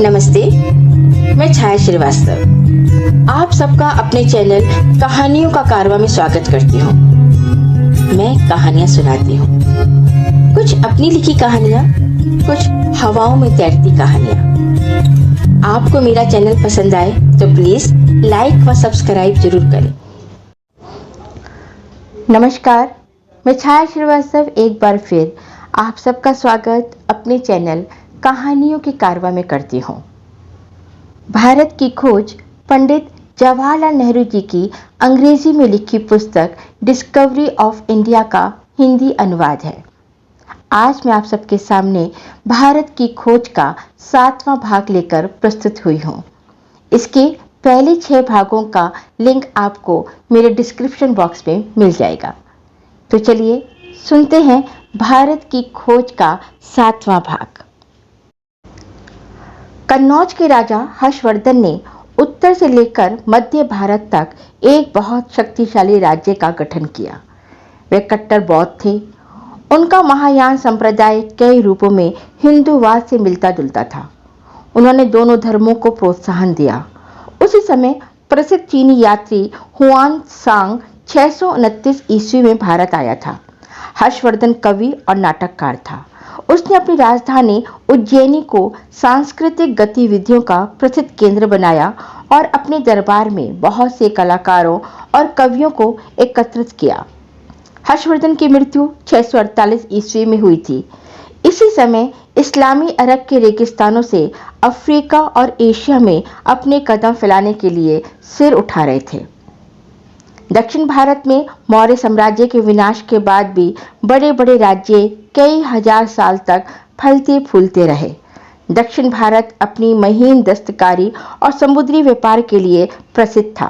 नमस्ते, मैं छाया श्रीवास्तव आप सबका अपने चैनल कहानियों का कारवां में स्वागत करती हूँ। मैं कहानियाँ सुनाती हूँ, कुछ अपनी लिखी कहानियाँ, कुछ हवाओं में तैरती कहानियाँ। आपको मेरा चैनल पसंद आए तो प्लीज लाइक व सब्सक्राइब जरूर करें। नमस्कार, मैं छाया श्रीवास्तव एक बार फिर आप सबका स्वागत अपने चैनल कहानियों के कारवां में करती हूँ। भारत की खोज पंडित जवाहरलाल नेहरू जी की अंग्रेजी में लिखी पुस्तक डिस्कवरी ऑफ इंडिया का हिंदी अनुवाद है। आज मैं आप सबके सामने भारत की खोज का 7वां भाग लेकर प्रस्तुत हुई हूँ। इसके पहले 6 भागों का लिंक आपको मेरे डिस्क्रिप्शन बॉक्स में मिल जाएगा। तो चलिए सुनते हैं भारत की खोज का 7वां भाग। कन्नौज के राजा हर्षवर्धन ने उत्तर से लेकर मध्य भारत तक एक बहुत शक्तिशाली राज्य का गठन किया। वे कट्टर बौद्ध थे। उनका महायान संप्रदाय कई रूपों में हिंदूवाद से मिलता जुलता था। उन्होंने दोनों धर्मों को प्रोत्साहन दिया। उसी समय प्रसिद्ध चीनी यात्री हुआन सांग 629 ईस्वी में भारत आया था। हर्षवर्धन कवि और नाटककार था। उसने अपनी राजधानी उज्जैनी को सांस्कृतिक गतिविधियों का प्रसिद्ध केंद्र बनाया और अपने दरबार में बहुत से कलाकारों और कवियों को एकत्रित किया। हर्षवर्धन की मृत्यु 648 ईस्वी में हुई थी। इसी समय इस्लामी अरब के रेगिस्तानों से अफ्रीका और एशिया में अपने कदम फैलाने के लिए सिर उठा रहे थे। दक्षिण भारत में मौर्य साम्राज्य के विनाश के बाद भी बड़े बड़े राज्य कई हजार साल तक फलते फूलते रहे। दक्षिण भारत अपनी महीन दस्तकारी और समुद्री व्यापार के लिए प्रसिद्ध था।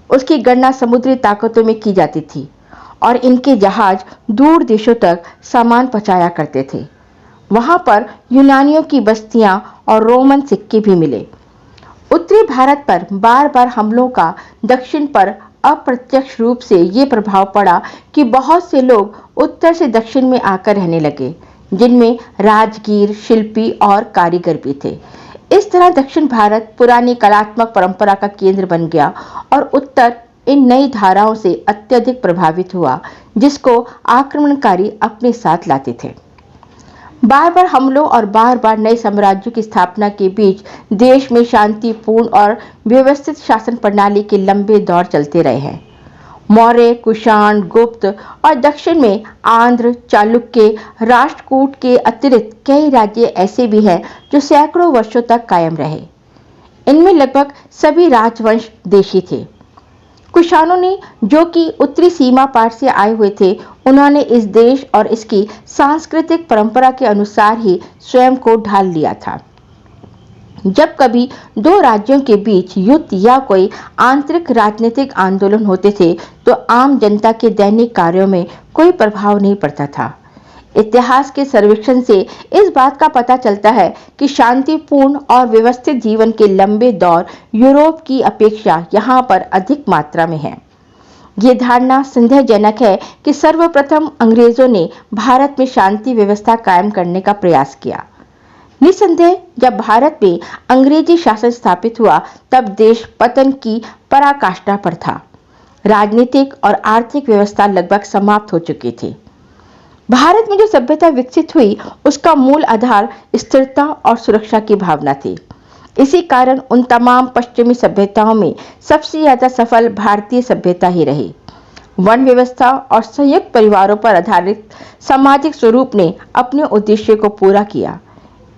उसकी गणना समुद्री ताकतों में की जाती थी और इनके जहाज दूर देशों तक सामान पहुंचाया करते थे। वहां पर यूनानियों की बस्तियां और रोमन सिक्के भी मिले। उत्तरी भारत पर बार बार हमलों का दक्षिण पर अप्रत्यक्ष रूप से ये प्रभाव पड़ा कि बहुत से लोग उत्तर से दक्षिण में आकर रहने लगे, जिनमें राजगीर, शिल्पी और कारीगर भी थे। इस तरह दक्षिण भारत पुरानी कलात्मक परंपरा का केंद्र बन गया और उत्तर इन नई धाराओं से अत्यधिक प्रभावित हुआ, जिसको आक्रमणकारी अपने साथ लाते थे। बार बार हमलों और बार बार नए साम्राज्यों की स्थापना के बीच देश में शांतिपूर्ण और व्यवस्थित शासन प्रणाली के लंबे दौर चलते रहे हैं। मौर्य, कुषाण, गुप्त और दक्षिण में आंध्र, चालुक्य, राष्ट्रकूट के अतिरिक्त कई राज्य ऐसे भी हैं जो सैकड़ों वर्षों तक कायम रहे। इनमें लगभग सभी राजवंश देशी थे। कुषाणों ने, जो कि उत्तरी सीमा पार से आए हुए थे, उन्होंने इस देश और इसकी सांस्कृतिक परंपरा के अनुसार ही स्वयं को ढाल लिया था। जब कभी 2 राज्यों के बीच युद्ध या कोई आंतरिक राजनीतिक आंदोलन होते थे तो आम जनता के दैनिक कार्यों में कोई प्रभाव नहीं पड़ता था। इतिहास के सर्वेक्षण से इस बात का पता चलता है कि शांतिपूर्ण और व्यवस्थित जीवन के लंबे दौर यूरोप की अपेक्षा यहाँ पर अधिक मात्रा में है। ये धारणा संदेहजनक है कि सर्वप्रथम अंग्रेजों ने भारत में शांति व्यवस्था कायम करने का प्रयास किया। निसंदेह जब भारत में अंग्रेजी शासन स्थापित हुआ तब देश पतन की पराकाष्ठा पर था। राजनीतिक और आर्थिक व्यवस्था लगभग समाप्त हो चुकी थी। भारत में जो सभ्यता विकसित हुई उसका मूल आधार स्थिरता और सुरक्षा की भावना थी। इसी कारण उन तमाम पश्चिमी सभ्यताओं में सबसे ज्यादा सफल भारतीय सभ्यता ही रही। वर्ण व्यवस्था और संयुक्त परिवारों पर आधारित सामाजिक स्वरूप ने अपने उद्देश्य को पूरा किया।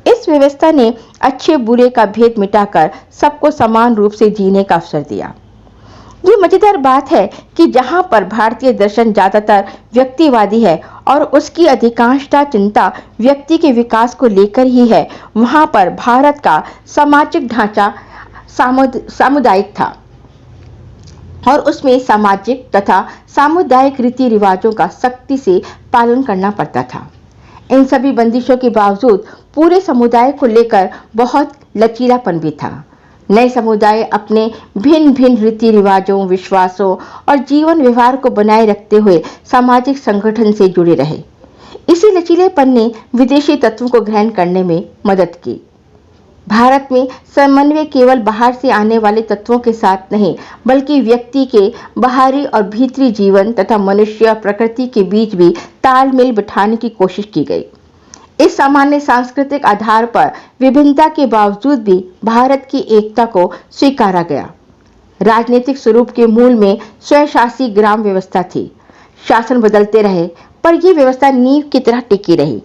इस व्यवस्था ने अच्छे बुरे का भेद मिटाकर सबको समान रूप से जीने का अवसर दिया। ये मजेदार बात है कि जहां पर भारतीय दर्शन ज्यादातर व्यक्तिवादी है और उसकी अधिकांशता चिंता व्यक्ति के विकास को लेकर ही है, वहां पर भारत का सामाजिक ढांचा सामुदायिक था और उसमें सामाजिक तथा सामुदायिक रीति रिवाजों का सख्ती से पालन करना पड़ता था। इन सभी बंदिशों के बावजूद पूरे समुदाय को लेकर बहुत लचीलापन भी था। नए समुदाय अपने भिन्न भिन्न रीति रिवाजों, विश्वासों और जीवन व्यवहार को बनाए रखते हुए सामाजिक संगठन से जुड़े रहे। इसी लचीलेपन ने विदेशी तत्वों को ग्रहण करने में मदद की। भारत में समन्वय केवल बाहर से आने वाले तत्वों के साथ नहीं, बल्कि व्यक्ति के बाहरी और भीतरी जीवन तथा मनुष्य और प्रकृति के बीच भी तालमेल बिठाने की कोशिश की गई। इस सामान्य सांस्कृतिक आधार पर विभिन्नता के बावजूद भी भारत की एकता को स्वीकारा गया। राजनीतिक स्वरूप के मूल में स्वशासी ग्राम व्यवस्था थी। शासन बदलते रहे, पर यह व्यवस्था नींव की तरह टिकी रही।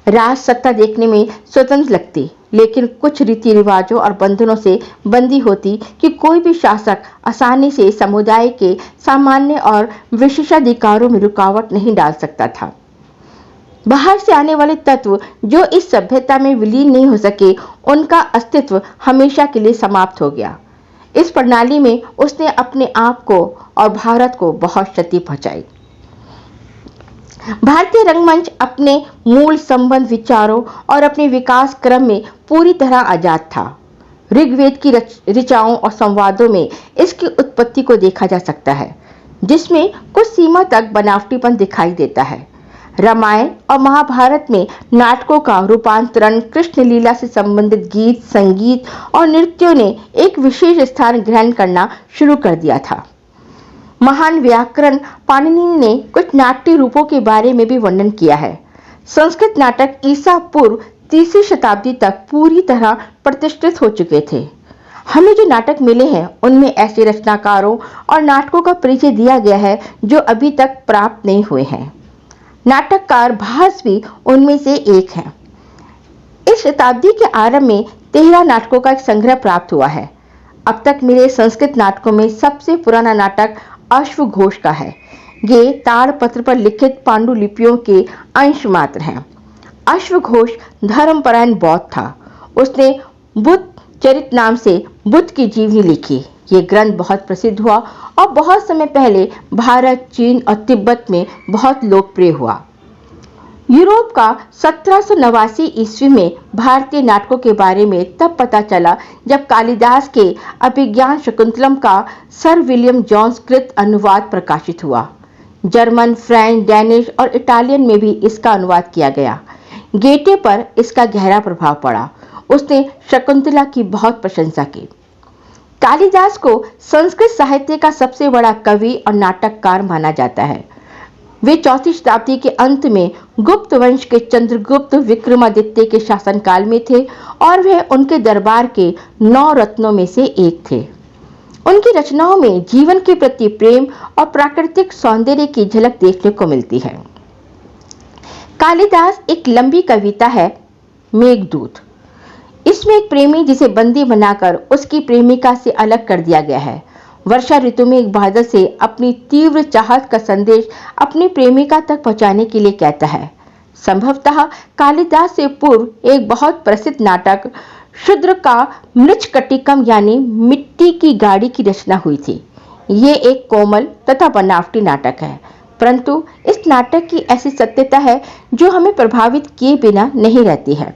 राज सत्ता देखने में स्वतंत्र लगती, लेकिन कुछ रीति रिवाजों और बंधनों से बंधी होती कि कोई भी शासक आसानी से समुदाय के सामान्य और विशेषाधिकारों में रुकावट नहीं डाल सकता था। बाहर से आने वाले तत्व जो इस सभ्यता में विलीन नहीं हो सके, उनका अस्तित्व हमेशा के लिए समाप्त हो गया। इस प्रणाली में उसने अपने आप को और भारत को बहुत क्षति पहुंचाई। भारतीय रंगमंच अपने मूल संबंध, विचारों और अपने विकास क्रम में पूरी तरह आजाद था। ऋग्वेद की ऋचाओं और संवादों में इसकी उत्पत्ति को देखा जा सकता है, जिसमें कुछ सीमा तक बनावटीपन दिखाई देता है। रामायण और महाभारत में नाटकों का रूपांतरण, कृष्ण लीला से संबंधित गीत, संगीत और नृत्यों ने एक विशेष स्थान ग्रहण करना शुरू कर दिया था। महान व्याकरण पाणिनि ने कुछ नाट्य रूपों के बारे में भी वर्णन किया है। संस्कृत नाटक ईसा पूर्व 3वीं शताब्दी तक पूरी तरह प्रतिष्ठित हो चुके थे। हमें जो नाटक मिले हैं, उनमें ऐसे रचनाकारों और नाटकों का परिचय दिया गया है जो अभी तक प्राप्त नहीं हुए हैं। नाटककार भास भी उनमें से एक है। इस शताब्दी के आरंभ में 13 नाटकों का एक संग्रह प्राप्त हुआ है। अब तक मिले संस्कृत नाटकों में सबसे पुराना नाटक अश्वघोष का है। ये ताड़पत्र पर लिखित पांडुलिपियों के अंश मात्र हैं। अश्वघोष धर्मपरायण बौद्ध था। उसने बुद्ध चरित नाम से बुद्ध की जीवनी लिखी। ये ग्रंथ बहुत प्रसिद्ध हुआ और बहुत समय पहले भारत, चीन और तिब्बत में बहुत लोकप्रिय हुआ। यूरोप का 1789 ईस्वी में भारतीय नाटकों के बारे में तब पता चला जब कालिदास के अभिज्ञान शकुंतलम का सर विलियम जोन्स कृत अनुवाद प्रकाशित हुआ। जर्मन, फ्रेंच, डैनिश और इटालियन में भी इसका अनुवाद किया गया। गेटे पर इसका गहरा प्रभाव पड़ा। उसने शकुंतला की बहुत प्रशंसा की। कालिदास को संस्कृत साहित्य का सबसे बड़ा कवि और नाटककार माना जाता है। वे 4वीं शताब्दी के अंत में गुप्त वंश के चंद्रगुप्त विक्रमादित्य के शासनकाल में थे और वह उनके दरबार के 9 रत्नों में से एक थे। उनकी रचनाओं में जीवन के प्रति प्रेम और प्राकृतिक सौंदर्य की झलक देखने को मिलती है। कालिदास एक लंबी कविता है, मेघदूत। इसमें एक प्रेमी जिसे बंदी बनाकर उसकी प्रेमिका से अलग कर दिया गया है, वर्षा ऋतु में एक बादल से अपनी तीव्र चाहत का संदेश अपनी प्रेमिका तक पहुंचाने के लिए कहता है। संभवतः कालिदास से पूर्व एक बहुत प्रसिद्ध नाटक शूद्र का मृच्छकटिकम यानी मिट्टी की गाड़ी की रचना हुई थी। ये एक कोमल तथा बनावटी नाटक है, परंतु इस नाटक की ऐसी सत्यता है जो हमें प्रभावित किए बिना नहीं रहती है।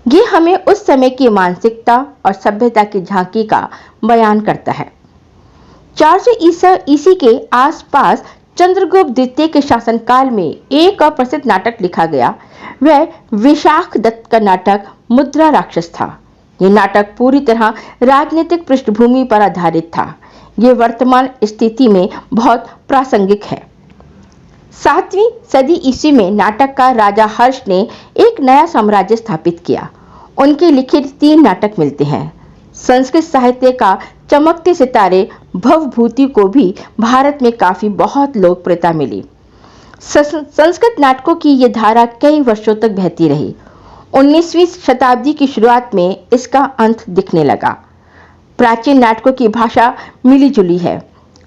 ये हमें उस समय की मानसिकता और सभ्यता की झांकी का बयान करता है। 400 ईस्वी के आसपास चंद्रगुप्त द्वितीय के शासनकाल में एक और प्रसिद्ध नाटक लिखा गया। वह विशाख दत्त का नाटक मुद्रा राक्षस था। यह नाटक पूरी तरह राजनीतिक पृष्ठभूमि पर आधारित था। यह वर्तमान स्थिति में बहुत प्रासंगिक है। 7वीं सदी ईस्वी में नाटककार राजा हर्ष ने एक नया साम्राज्य स्थापित किया। उनके लिखित 3 नाटक मिलते हैं। संस्कृत साहित्य का चमकते सितारे भवभूति को भी भारत में काफी बहुत लोकप्रियता मिली। संस्कृत नाटकों की यह धारा कई वर्षों तक बहती रही। 19वीं शताब्दी की शुरुआत में इसका अंत दिखने लगा। प्राचीन नाटकों की भाषा मिली-जुली है।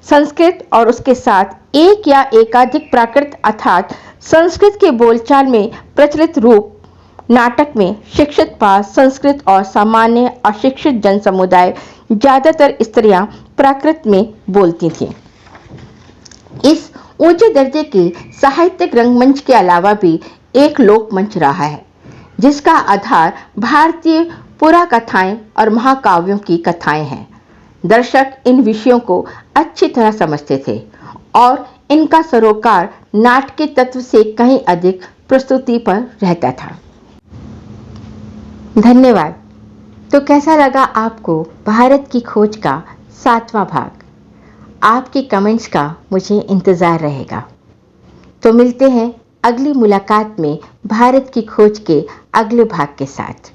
संस्कृत और उसके साथ एक या एकाधिक प्राकृत अर्थात संस्कृत के बोलचाल में प्रचलित रूप नाटक में शिक्षित पास संस्कृत और सामान्य अशिक्षित जन समुदाय, ज्यादातर स्त्रियां प्राकृत में बोलती थीं। इस ऊंचे दर्जे के साहित्यिक रंगमंच के अलावा भी एक लोक मंच रहा है, जिसका आधार भारतीय पुराकथाएं और महाकाव्यों की कथाएं हैं। दर्शक इन विषयों को अच्छी तरह समझते थे और इनका सरोकार नाटकीय तत्व से कहीं अधिक प्रस्तुति पर रहता था। धन्यवाद। तो कैसा लगा आपको भारत की खोज का 7वां भाग? आपके कमेंट्स का मुझे इंतज़ार रहेगा। तो मिलते हैं अगली मुलाकात में भारत की खोज के अगले भाग के साथ।